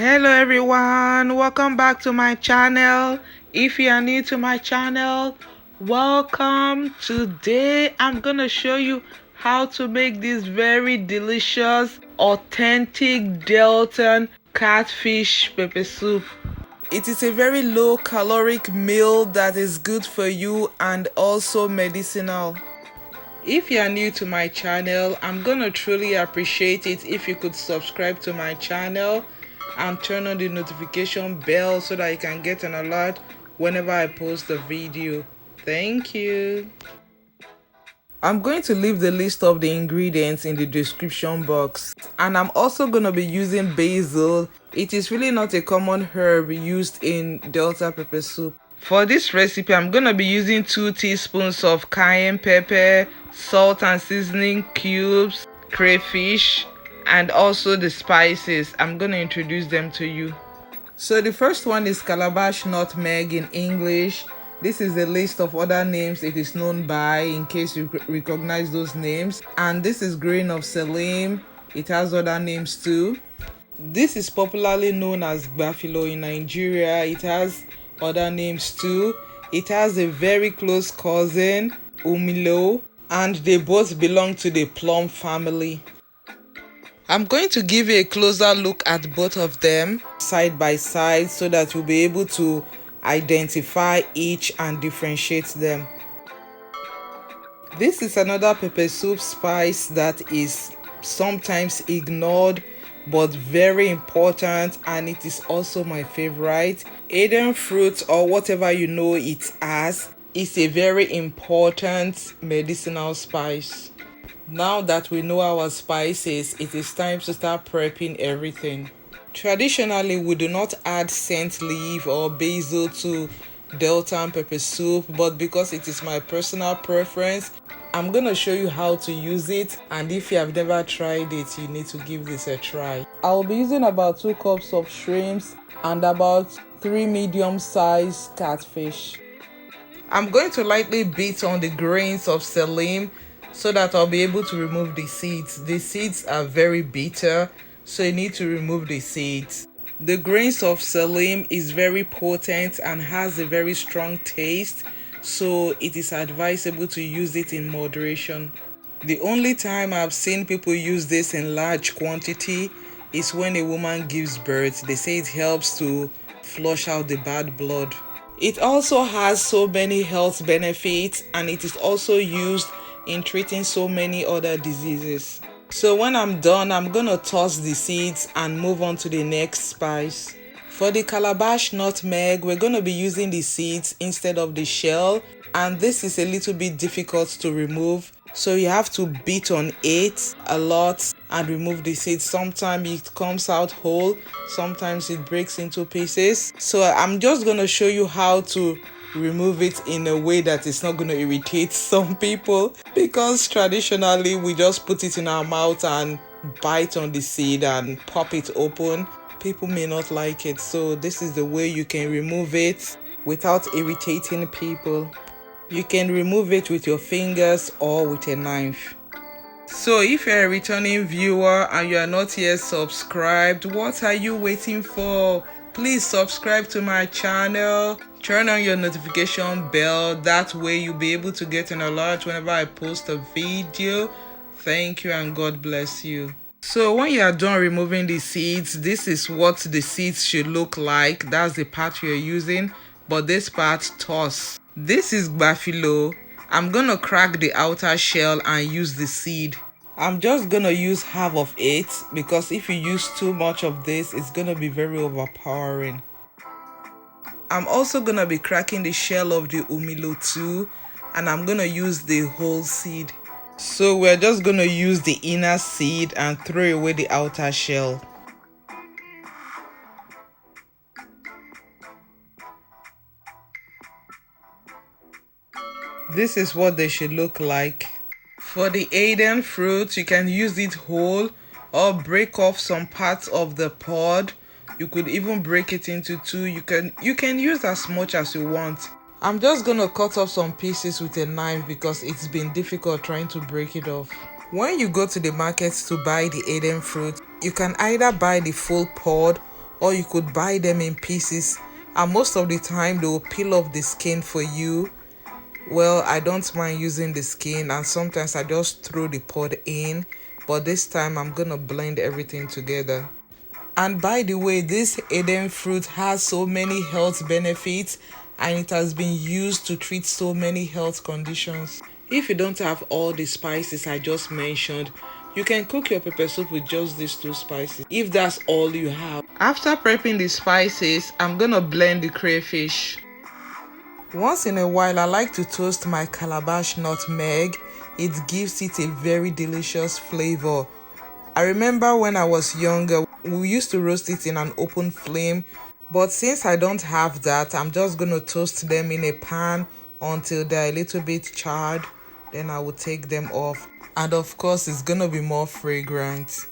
Hello everyone, welcome back to my channel. If you are new to my channel, welcome. Today I'm gonna show you how to make this very delicious authentic Delton catfish pepper soup. It is a very low caloric meal that is good for you and also medicinal. If you are new to my channel, I'm gonna truly appreciate it if you could subscribe to my channel and turn on the notification bell so that you can get an alert whenever I post a video. Thank you. I'm going to leave the list of the ingredients in the description box, and I'm also going to be using basil. It is really not a common herb used in Delta pepper soup. For this recipe, I'm going to be using 2 teaspoons of cayenne pepper, salt and seasoning cubes, crayfish, and also the spices. I'm going to introduce them to you. So the first one is Calabash nutmeg in English. This is the list of other names it is known by in case you recognize those names. And this is Grains of Selim. It has other names too. This is popularly known as gbafilo in Nigeria. It has other names too. It has a very close cousin, umilo, and they both belong to the plum family. I'm going to give you a closer look at both of them side by side so that you'll be able to identify each and differentiate them. This is another pepper soup spice that is sometimes ignored but very important, and it is also my favorite. Aidan fruit, or whatever you know it as, is a very important medicinal spice. Now that we know our spices, it is time to start prepping everything. Traditionally, we do not add scent leaf or basil to Delta pepper soup, but because it is my personal preference, I'm going to show you how to use it, and if you have never tried it, you need to give this a try. I'll be using about 2 cups of shrimps and about 3 medium-sized catfish. I'm going to lightly beat on the grains of Selim so that I'll be able to remove the seeds. The seeds are very bitter, so you need to remove the seeds. The grains of Selim is very potent and has a very strong taste, so it is advisable to use it in moderation. The only time I've seen people use this in large quantity is when a woman gives birth. They say it helps to flush out the bad blood. It also has so many health benefits, and it is also used in treating so many other diseases. So when I'm done, I'm gonna toss the seeds and move on to the next spice. For the Calabash nutmeg, we're gonna be using the seeds instead of the shell, and this is a little bit difficult to remove, so you have to beat on it a lot and remove the seeds. Sometimes it comes out whole, sometimes it breaks into pieces. So I'm just gonna show you how to remove it in a way that is not going to irritate some people, because traditionally we just put it in our mouth and bite on the seed and pop it open. People may not like it, so this is the way you can remove it without irritating people. You can remove it with your fingers or with a knife. So if you're a returning viewer and you are not yet subscribed, what are you waiting for? Please subscribe to my channel, turn on your notification bell, that way you'll be able to get an alert whenever I post a video. Thank you and God bless you. So when you are done removing the seeds, this is what the seeds should look like. That's the part you're using, but this part toss. This is gbafilo. I'm gonna crack the outer shell and use the seed. I'm just gonna use half of it because if you use too much of this, it's gonna be very overpowering. I'm also gonna be cracking the shell of the umilo too, and I'm gonna use the whole seed. So we're just gonna use the inner seed and throw away the outer shell. This is what they should look like. For the Aidan fruit, you can use it whole or break off some parts of the pod. You could even break it into 2. You can use as much as you want. I'm just gonna cut off some pieces with a knife because it's been difficult trying to break it off. When you go to the market to buy the Aidan fruit, you can either buy the full pod or you could buy them in pieces, and most of the time they will peel off the skin for you. Well, I don't mind using the skin, and sometimes I just throw the pod in, but this time I'm gonna blend everything together. And by the way, this Aidan fruit has so many health benefits, and it has been used to treat so many health conditions. If you don't have all the spices I just mentioned, you can cook your pepper soup with just these two spices, if that's all you have. After prepping the spices, I'm gonna blend the crayfish. Once in a while, I like to toast my Calabash nutmeg. It gives it a very delicious flavor. I remember when I was younger, we used to roast it in an open flame, but since I don't have that, I'm just going to toast them in a pan until they're a little bit charred. Then I will take them off. And of course, it's going to be more fragrant.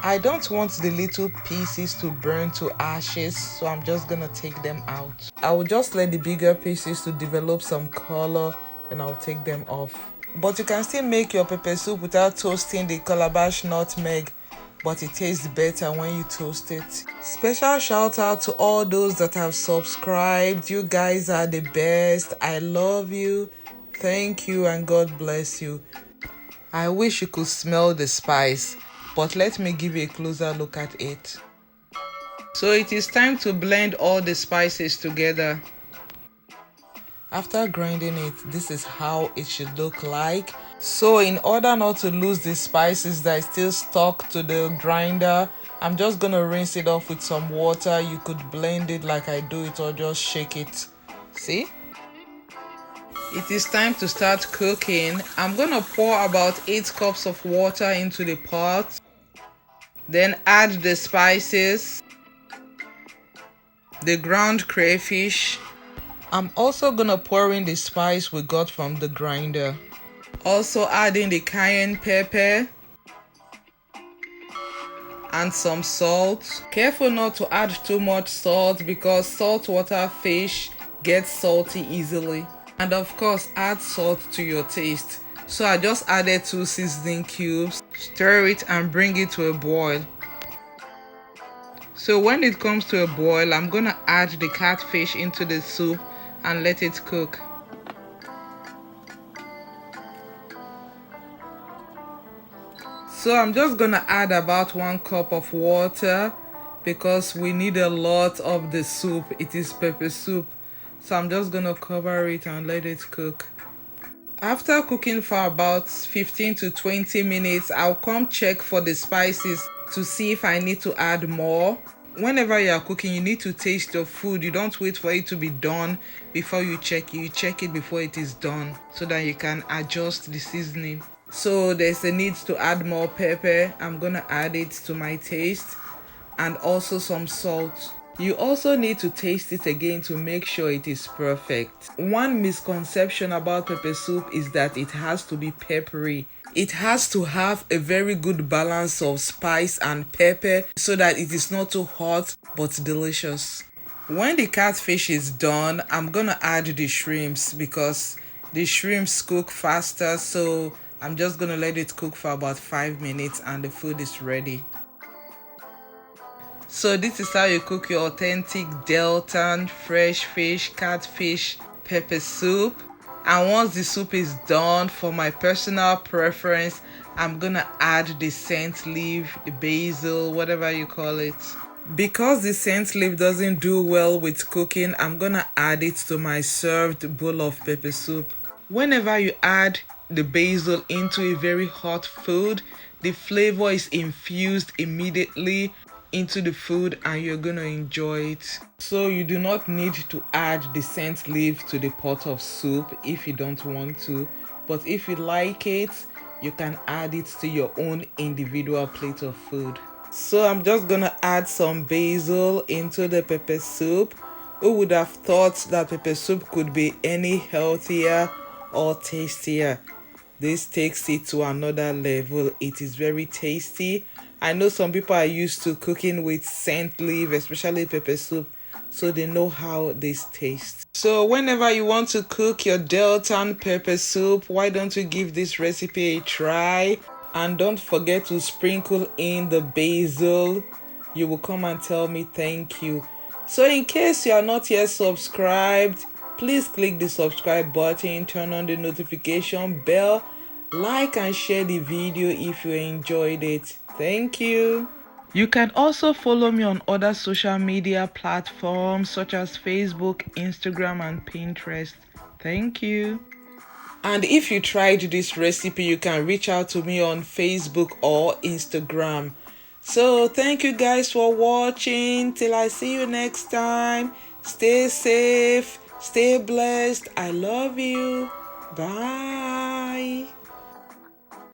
I don't want the little pieces to burn to ashes, so I'm just going to take them out. I will just let the bigger pieces to develop some color, then I'll take them off. But you can still make your pepper soup without toasting the Calabash nutmeg, but it tastes better when you toast it. Special shout out to all those that have subscribed. You guys are the best. I love you. Thank you and God bless you. I wish you could smell the spice, but let me give you a closer look at it. So it is time to blend all the spices together. After grinding it, this is how it should look like. So in order not to lose the spices that is still stuck to the grinder, I'm just gonna rinse it off with some water. You could blend it like I do it or just shake it. See? It is time to start cooking. I'm gonna pour about 8 cups of water into the pot. Then add the spices, the ground crayfish. I'm also gonna pour in the spice we got from the grinder. Also adding the cayenne pepper and some salt. Careful not to add too much salt because saltwater fish get salty easily. And of course, add salt to your taste. So I just added 2 seasoning cubes. Stir it and bring it to a boil. So when it comes to a boil, I'm gonna add the catfish into the soup and let it cook. So I'm just gonna add about 1 cup of water because we need a lot of the soup. It is pepper soup. So I'm just gonna cover it and let it cook. After cooking for about 15 to 20 minutes, I'll come check for the spices to see if I need to add more. Whenever you are cooking, you need to taste your food. You don't wait for it to be done before you check it. You check it before it is done so that you can adjust the seasoning. So there's a need to add more pepper. I'm gonna add it to my taste, and also some salt. You also need to taste it again to make sure it is perfect. One misconception about pepper soup is that it has to be peppery. It has to have a very good balance of spice and pepper so that it is not too hot but delicious. When the catfish is done, I'm gonna add the shrimps because the shrimps cook faster, so I'm just gonna let it cook for about 5 minutes and the food is ready. So this is how you cook your authentic Delta fresh fish catfish pepper soup. And once the soup is done, for my personal preference, I'm gonna add the scent leaf, the basil, whatever you call it. Because the scent leaf doesn't do well with cooking, I'm gonna add it to my served bowl of pepper soup. Whenever you add the basil into a very hot food, the flavor is infused immediately into the food and you're gonna enjoy it. So you do not need to add the scent leaf to the pot of soup if you don't want to, but if you like it, you can add it to your own individual plate of food. So I'm just gonna add some basil into the pepper soup. Who would have thought that pepper soup could be any healthier or tastier? This takes it to another level. It is very tasty. I know some people are used to cooking with scent leaf, especially pepper soup, so they know how this tastes. So whenever you want to cook your Delta pepper soup, why don't you give this recipe a try? And don't forget to sprinkle in the basil. You will come and tell me thank you. So in case you are not yet subscribed, please click the subscribe button, turn on the notification bell, like and share the video if you enjoyed it. Thank you. You can also follow me on other social media platforms such as Facebook, Instagram, and Pinterest. Thank you. And if you tried this recipe, you can reach out to me on Facebook or Instagram. So thank you guys for watching. Till I see you next time. Stay safe, stay blessed. I love you. Bye.